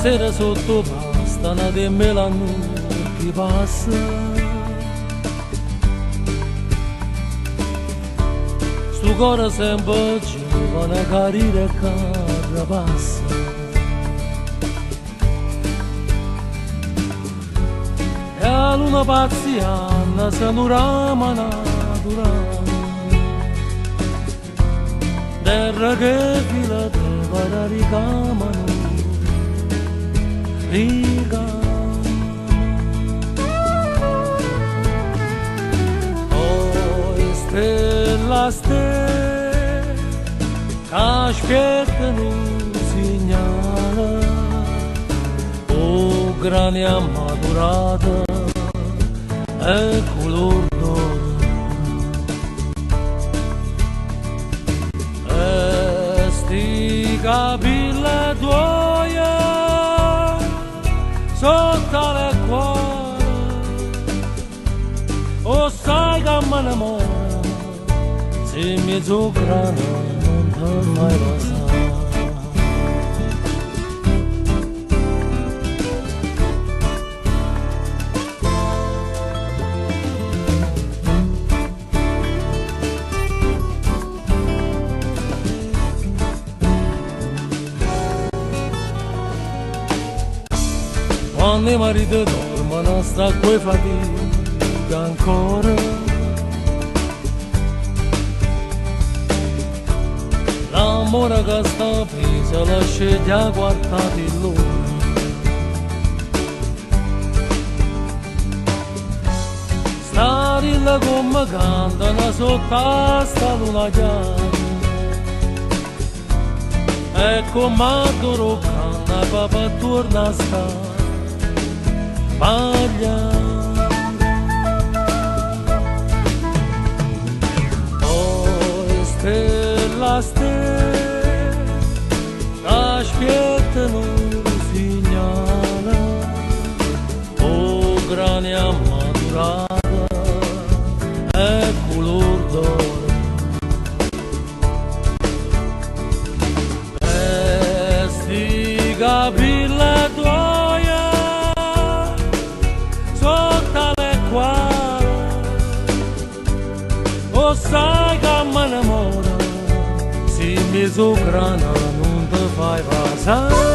sera sotto pastana di melano che passa. Sto cuore sempre giovane carire che passa. E la luna pazziana se non rama naturale. Terra che fila te vada ricamano, poi stella stella che aspettano un segnale, o grane ammaturata e color d'oro. Capilla tuoia sotto le cuore, o sai che mi innamora, se mi zucchero non ti fai passare. Quando i mariti dormono sta coi fatica ancora, l'amore che sta presa la sceglie a guardare loro. Stare là come cantano sotto sta luna chiara, e come loro canta papà torna a stare paglia. Poi stella stella aspettano un segnale, o grane ammaturata e color d'oro. E sti capilla tuoia sotto le quali, o sai che mi innamora, se mi zucchero non ti fai passare.